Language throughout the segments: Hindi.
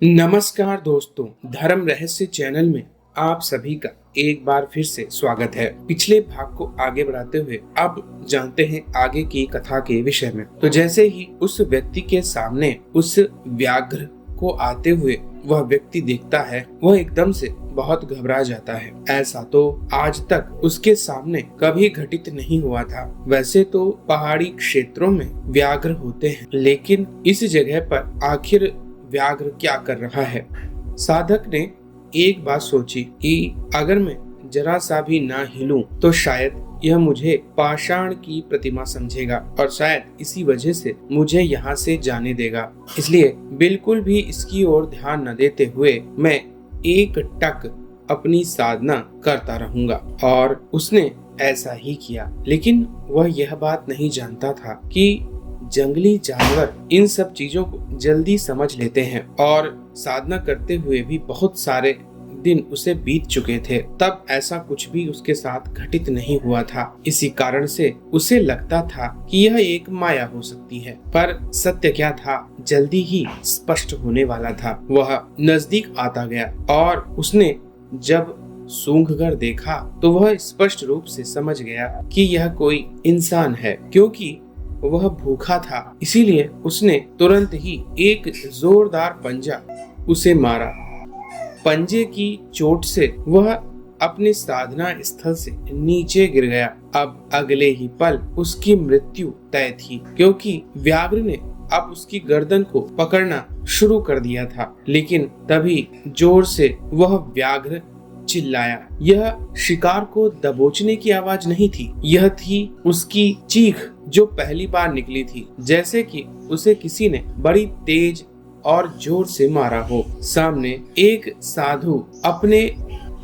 नमस्कार दोस्तों, धर्म रहस्य चैनल में आप सभी का एक बार फिर से स्वागत है। पिछले भाग को आगे बढ़ाते हुए अब जानते हैं आगे की कथा के विषय में। तो जैसे ही उस व्यक्ति के सामने उस व्याघ्र को आते हुए वह व्यक्ति देखता है, वह एकदम से बहुत घबरा जाता है। ऐसा तो आज तक उसके सामने कभी घटित नहीं हुआ था। वैसे तो पहाड़ी क्षेत्रों में व्याघ्र होते हैं, लेकिन इस जगह पर आखिर व्याघ्र क्या कर रहा है। साधक ने एक बात सोची कि अगर मैं जरा सा भी ना हिलूं तो शायद यह मुझे पाषाण की प्रतिमा समझेगा और शायद इसी वजह से मुझे यहाँ से जाने देगा। इसलिए बिल्कुल भी इसकी ओर ध्यान न देते हुए मैं एक टक अपनी साधना करता रहूंगा। और उसने ऐसा ही किया, लेकिन वह यह बात नहीं जानता था कि जंगली जानवर इन सब चीजों को जल्दी समझ लेते हैं और साधना करते हुए भी बहुत सारे दिन उसे बीत चुके थे, तब ऐसा कुछ भी उसके साथ घटित नहीं हुआ था। इसी कारण से उसे लगता था कि यह एक माया हो सकती है, पर सत्य क्या था जल्दी ही स्पष्ट होने वाला था। वह नजदीक आता गया और उसने जब सूंघकर देखा तो वह स्पष्ट रूप से समझ गया कि यह कोई इंसान है। क्योंकि वह भूखा था, इसीलिए उसने तुरंत ही एक जोरदार पंजा उसे मारा। पंजे की चोट से वह अपने साधना स्थल से नीचे गिर गया। अब अगले ही पल उसकी मृत्यु तय थी, क्योंकि व्याघ्र ने अब उसकी गर्दन को पकड़ना शुरू कर दिया था। लेकिन तभी जोर से वह व्याघ्र चिल्लाया। यह शिकार को दबोचने की आवाज नहीं थी, यह थी उसकी चीख जो पहली बार निकली थी, जैसे कि उसे किसी ने बड़ी तेज और जोर से मारा हो। सामने एक साधु अपने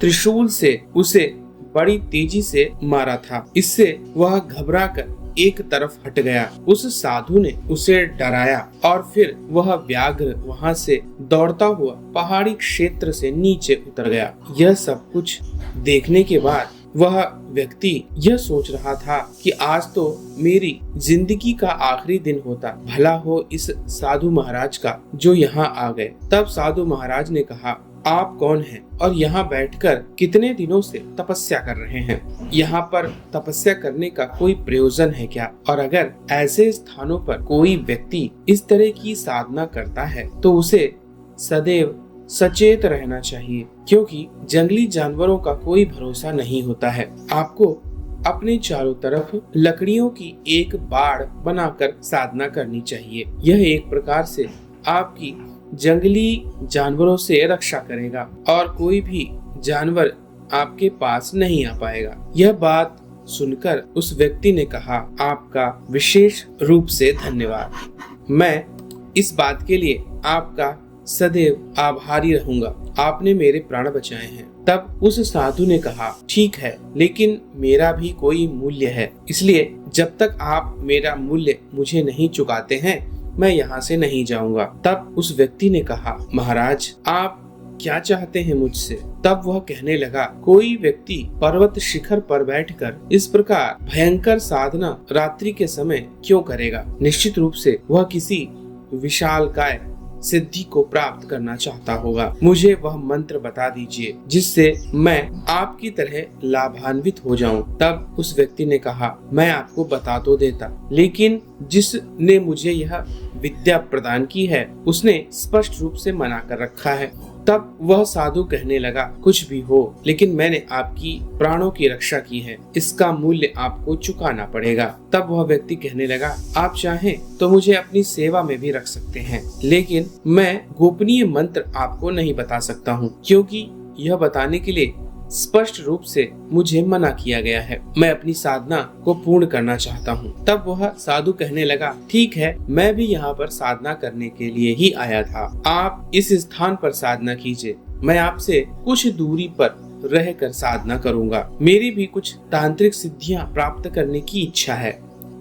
त्रिशूल से उसे बड़ी तेजी से मारा था। इससे वह घबरा कर एक तरफ हट गया। उस साधु ने उसे डराया और फिर वह व्याघ्र वहां से दौड़ता हुआ पहाड़ी क्षेत्र से नीचे उतर गया। यह सब कुछ देखने के बाद वह व्यक्ति यह सोच रहा था कि आज तो मेरी जिंदगी का आखिरी दिन होता। भला हो इस साधु महाराज का जो यहाँ आ गए। तब साधु महाराज ने कहा, आप कौन हैं और यहाँ बैठकर कितने दिनों से तपस्या कर रहे हैं? यहाँ पर तपस्या करने का कोई प्रयोजन है क्या? और अगर ऐसे स्थानों पर कोई व्यक्ति इस तरह की साधना करता है तो उसे सदैव सचेत रहना चाहिए, क्योंकि जंगली जानवरों का कोई भरोसा नहीं होता है। आपको अपने चारों तरफ लकड़ियों की एक बाड़ बनाकर साधना करनी चाहिए। यह एक प्रकार से आपकी जंगली जानवरों से रक्षा करेगा और कोई भी जानवर आपके पास नहीं आ पाएगा। यह बात सुनकर उस व्यक्ति ने कहा, आपका विशेष रूप से धन्यवाद। मैं इस बात के लिए आपका सदैव आभारी रहूंगा। आपने मेरे प्राण बचाए हैं। तब उस साधु ने कहा, ठीक है, लेकिन मेरा भी कोई मूल्य है, इसलिए जब तक आप मेरा मूल्य मुझे नहीं चुकाते हैं मैं यहाँ से नहीं जाऊंगा। तब उस व्यक्ति ने कहा, महाराज आप क्या चाहते हैं मुझसे? तब वह कहने लगा, कोई व्यक्ति पर्वत शिखर पर बैठकर इस प्रकार भयंकर साधना रात्रि के समय क्यों करेगा? निश्चित रूप से वह किसी विशालकाय सिद्धि को प्राप्त करना चाहता होगा। मुझे वह मंत्र बता दीजिए जिससे मैं आपकी तरह लाभान्वित हो जाऊं। तब उस व्यक्ति ने कहा, मैं आपको बता तो देता, लेकिन जिसने मुझे यह विद्या प्रदान की है उसने स्पष्ट रूप से मना कर रखा है। तब वह साधु कहने लगा, कुछ भी हो, लेकिन मैंने आपकी प्राणों की रक्षा की है, इसका मूल्य आपको चुकाना पड़ेगा। तब वह व्यक्ति कहने लगा, आप चाहें तो मुझे अपनी सेवा में भी रख सकते हैं, लेकिन मैं गोपनीय मंत्र आपको नहीं बता सकता हूँ, क्योंकि यह बताने के लिए स्पष्ट रूप से मुझे मना किया गया है। मैं अपनी साधना को पूर्ण करना चाहता हूँ। तब वह साधु कहने लगा, ठीक है, मैं भी यहाँ पर साधना करने के लिए ही आया था। आप इस स्थान पर साधना कीजिए, मैं आपसे कुछ दूरी पर रहकर साधना करूँगा। मेरी भी कुछ तांत्रिक सिद्धियाँ प्राप्त करने की इच्छा है।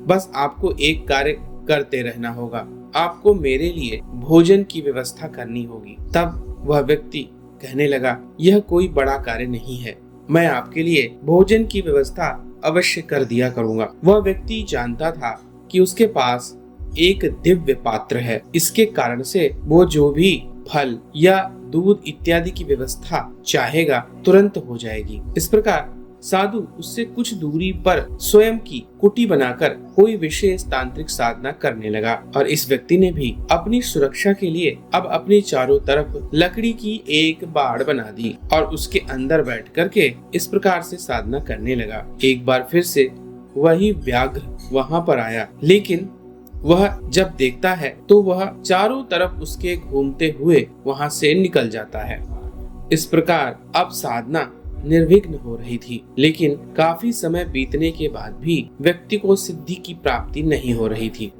बस आपको एक कार्य करते रहना होगा, आपको मेरे लिए भोजन की व्यवस्था करनी होगी। तब वह व्यक्ति कहने लगा, यह कोई बड़ा कार्य नहीं है, मैं आपके लिए भोजन की व्यवस्था अवश्य कर दिया करूंगा। वह व्यक्ति जानता था कि उसके पास एक दिव्य पात्र है। इसके कारण से वो जो भी फल या दूध इत्यादि की व्यवस्था चाहेगा तुरंत हो जाएगी। इस प्रकार साधु उससे कुछ दूरी पर स्वयं की कुटी बनाकर कोई विशेष तांत्रिक साधना करने लगा और इस व्यक्ति ने भी अपनी सुरक्षा के लिए अब अपने चारों तरफ लकड़ी की एक बाड़ बना दी और उसके अंदर बैठ करके इस प्रकार से साधना करने लगा। एक बार फिर से वही व्याघ्र वहां पर आया, लेकिन वह जब देखता है तो वह चारों तरफ उसके घूमते हुए वहां से निकल जाता है। इस प्रकार अब साधना निर्विघ्न हो रही थी, लेकिन काफी समय बीतने के बाद भी व्यक्ति को सिद्धि की प्राप्ति नहीं हो रही थी।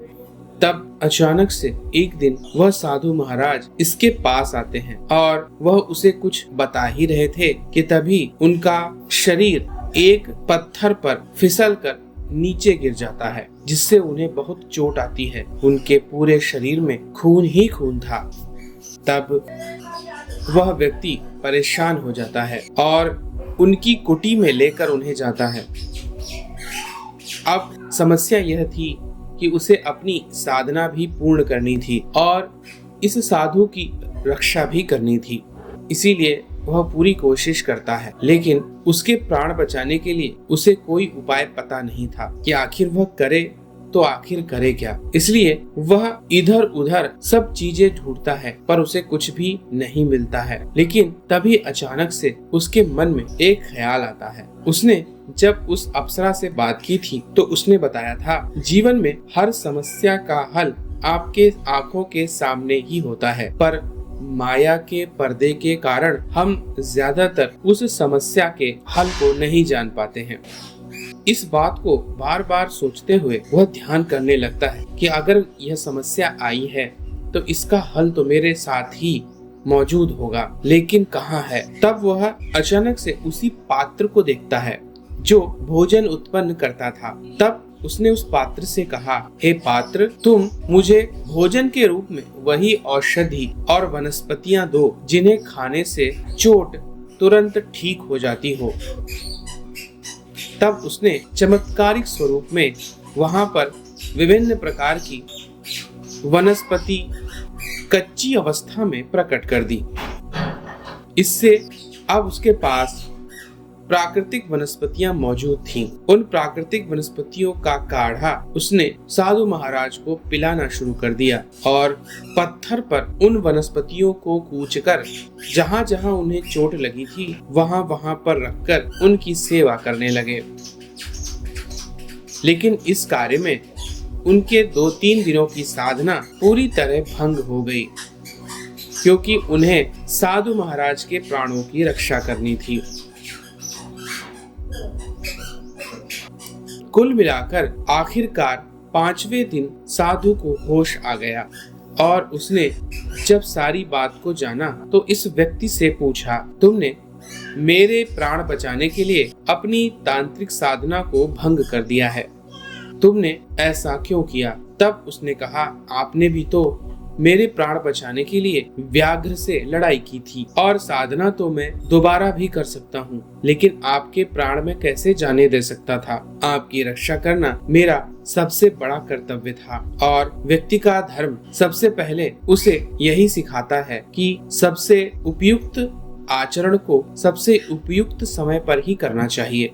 तब अचानक से एक दिन वह साधु महाराज इसके पास आते हैं और वह उसे कुछ बता ही रहे थे कि तभी उनका शरीर एक पत्थर पर फिसल कर नीचे गिर जाता है, जिससे उन्हें बहुत चोट आती है। उनके पूरे शरीर में खून ही खून था। तब वह व्यक्ति परेशान हो जाता है और उनकी कुटी में लेकर उन्हें जाता है। अब समस्या यह थी कि उसे अपनी साधना भी पूर्ण करनी थी और इस साधु की रक्षा भी करनी थी, इसीलिए वह पूरी कोशिश करता है, लेकिन उसके प्राण बचाने के लिए उसे कोई उपाय पता नहीं था कि आखिर वह करे तो आखिर करे क्या। इसलिए वह इधर उधर सब चीजें ढूंढता है पर उसे कुछ भी नहीं मिलता है। लेकिन तभी अचानक से उसके मन में एक ख्याल आता है। उसने जब उस अप्सरा से बात की थी तो उसने बताया था, जीवन में हर समस्या का हल आपके आंखों के सामने ही होता है, पर माया के पर्दे के कारण हम ज्यादातर उस समस्या के हल को नहीं जान पाते हैं। इस बात को बार बार सोचते हुए वह ध्यान करने लगता है कि अगर यह समस्या आई है तो इसका हल तो मेरे साथ ही मौजूद होगा, लेकिन कहाँ है। तब वह अचानक से उसी पात्र को देखता है जो भोजन उत्पन्न करता था। तब उसने उस पात्र से कहा, हे पात्र, तुम मुझे भोजन के रूप में वही औषधि और वनस्पतियां दो जिन्हें खाने से चोट तुरंत ठीक हो जाती हो। तब उसने चमत्कारिक स्वरूप में वहां पर विभिन्न प्रकार की वनस्पति कच्ची अवस्था में प्रकट कर दी। इससे अब उसके पास प्राकृतिक वनस्पतियां मौजूद थीं। उन प्राकृतिक वनस्पतियों का काढ़ा उसने साधु महाराज को पिलाना शुरू कर दिया और पत्थर पर उन वनस्पतियों को कूचकर जहां जहां उन्हें चोट लगी थी वहां वहां पर रखकर उनकी सेवा करने लगे। लेकिन इस कार्य में उनके 2-3 दिनों की साधना पूरी तरह भंग हो गई, क्योंकि उन्हें साधु महाराज के प्राणों की रक्षा करनी थी। कुल मिलाकर आखिरकार 5वें दिन साधु को होश आ गया और उसने जब सारी बात को जाना तो इस व्यक्ति से पूछा, तुमने मेरे प्राण बचाने के लिए अपनी तांत्रिक साधना को भंग कर दिया है, तुमने ऐसा क्यों किया? तब उसने कहा, आपने भी तो मेरे प्राण बचाने के लिए व्याघ्र से लड़ाई की थी और साधना तो मैं दोबारा भी कर सकता हूँ, लेकिन आपके प्राण में कैसे जाने दे सकता था? आपकी रक्षा करना मेरा सबसे बड़ा कर्तव्य था और व्यक्ति का धर्म सबसे पहले उसे यही सिखाता है कि सबसे उपयुक्त आचरण को सबसे उपयुक्त समय पर ही करना चाहिए।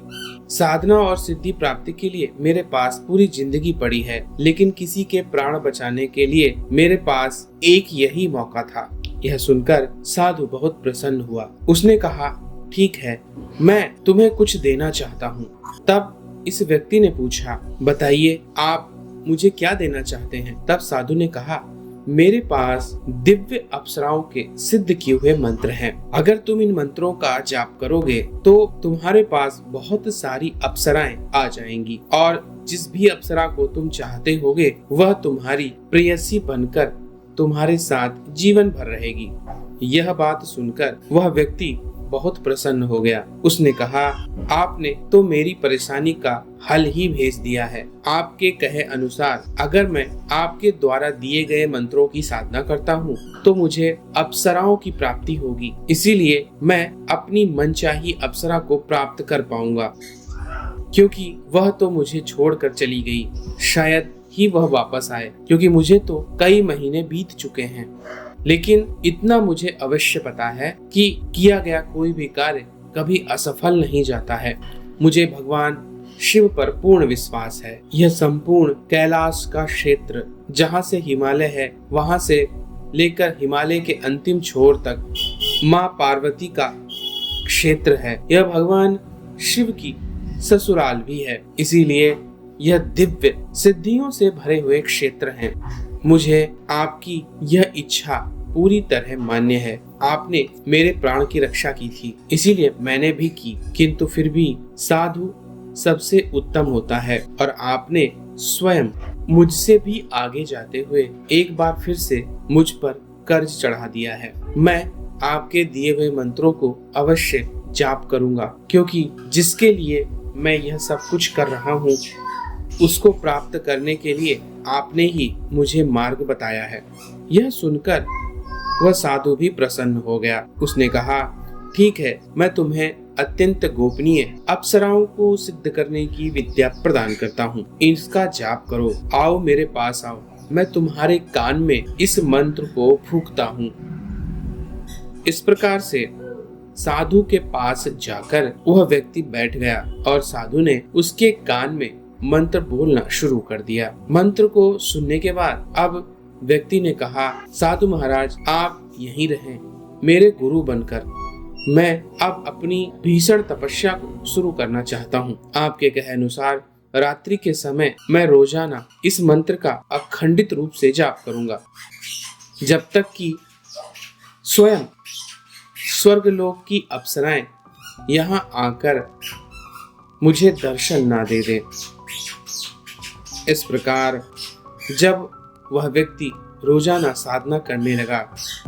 साधना और सिद्धि प्राप्ति के लिए मेरे पास पूरी जिंदगी पड़ी है, लेकिन किसी के प्राण बचाने के लिए मेरे पास एक यही मौका था। यह सुनकर साधु बहुत प्रसन्न हुआ। उसने कहा, ठीक है, मैं तुम्हें कुछ देना चाहता हूँ। तब इस व्यक्ति ने पूछा, बताइए आप मुझे क्या देना चाहते हैं? तब साधु ने कहा, मेरे पास दिव्य अप्सराओं के सिद्ध किए हुए मंत्र हैं। अगर तुम इन मंत्रों का जाप करोगे तो तुम्हारे पास बहुत सारी अप्सराएं आ जाएंगी और जिस भी अप्सरा को तुम चाहते होगे वह तुम्हारी प्रेयसी बनकर तुम्हारे साथ जीवन भर रहेगी। यह बात सुनकर वह व्यक्ति बहुत प्रसन्न हो गया। उसने कहा, आपने तो मेरी परेशानी का हल ही भेज दिया है। आपके कहे अनुसार अगर मैं आपके द्वारा दिए गए मंत्रों की साधना करता हूँ तो मुझे अप्सराओं की प्राप्ति होगी, इसीलिए मैं अपनी मनचाही अप्सरा को प्राप्त कर पाऊंगा, क्योंकि वह तो मुझे छोड़कर चली गई। शायद ही वह वापस आए, क्योंकि मुझे तो कई महीने बीत चुके हैं। लेकिन इतना मुझे अवश्य पता है कि किया गया कोई भी कार्य कभी असफल नहीं जाता है। मुझे भगवान शिव पर पूर्ण विश्वास है। यह संपूर्ण कैलाश का क्षेत्र, जहाँ से हिमालय है, वहाँ से लेकर हिमालय के अंतिम छोर तक माँ पार्वती का क्षेत्र है। यह भगवान शिव की ससुराल भी है, इसीलिए यह दिव्य सिद्धियों से भरे हुए क्षेत्र हैं। मुझे आपकी यह इच्छा पूरी तरह मान्य है। आपने मेरे प्राण की रक्षा की थी, इसीलिए मैंने भी की, किंतु फिर भी साधु सबसे उत्तम होता है और आपने स्वयं मुझसे भी आगे जाते हुए एक बार फिर से मुझ पर कर्ज चढ़ा दिया है। मैं आपके दिए हुए मंत्रों को अवश्य जाप करूंगा, क्योंकि जिसके लिए मैं यह सब कुछ कर रहा हूँ उसको प्राप्त करने के लिए आपने ही मुझे मार्ग बताया है। यह सुनकर वह साधु भी प्रसन्न हो गया। उसने कहा, ठीक है, मैं तुम्हें अत्यंत गोपनीय अप्सराओं को सिद्ध करने की विद्या प्रदान करता हूँ। इसका जाप करो। आओ मेरे पास आओ, मैं तुम्हारे कान में इस मंत्र को फूंकता हूँ। इस प्रकार से साधु के पास जाकर वह व्यक्ति बैठ गया और साधु ने उसके कान में मंत्र बोलना शुरू कर दिया। मंत्र को सुनने के बाद अब व्यक्ति ने कहा, साधु महाराज, आप यहीं रहें मेरे गुरु बनकर। मैं अब अपनी भीषण तपस्या को शुरू करना चाहता हूँ। आपके कहे अनुसार रात्रि के समय मैं रोजाना इस मंत्र का अखंडित रूप से जाप करूंगा, जब तक कि स्वयं स्वर्गलोक की अप्सराएं यहाँ आकर मुझे दर्शन ना दे दे। इस प्रकार जब वह व्यक्ति रोजाना साधना करने लगा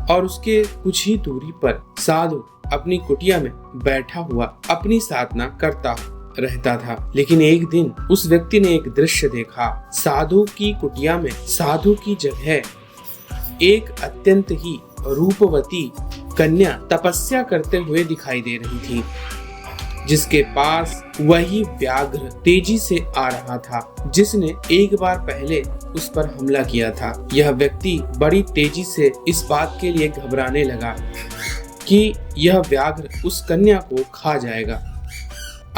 और उसके कुछ ही दूरी पर साधु अपनी कुटिया में बैठा हुआ अपनी साधना करता रहता था। लेकिन एक दिन उस व्यक्ति ने एक दृश्य देखा। साधु की कुटिया में साधु की जगह एक अत्यंत ही रूपवती कन्या तपस्या करते हुए दिखाई दे रही थी, जिसके पास वही व्याघ्र तेजी से आ रहा था जिसने एक बार पहले उस पर हमला किया था। यह व्यक्ति बड़ी तेजी से इस बात के लिए घबराने लगा कि यह व्याघ्र उस कन्या को खा जाएगा।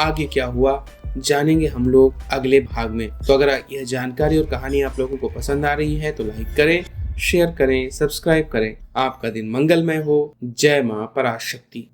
आगे क्या हुआ जानेंगे हम लोग अगले भाग में। तो अगर यह जानकारी और कहानी आप लोगों को पसंद आ रही है तो लाइक करें, शेयर करें, सब्सक्राइब करें। आपका दिन मंगलमय हो। जय मां पराशक्ति।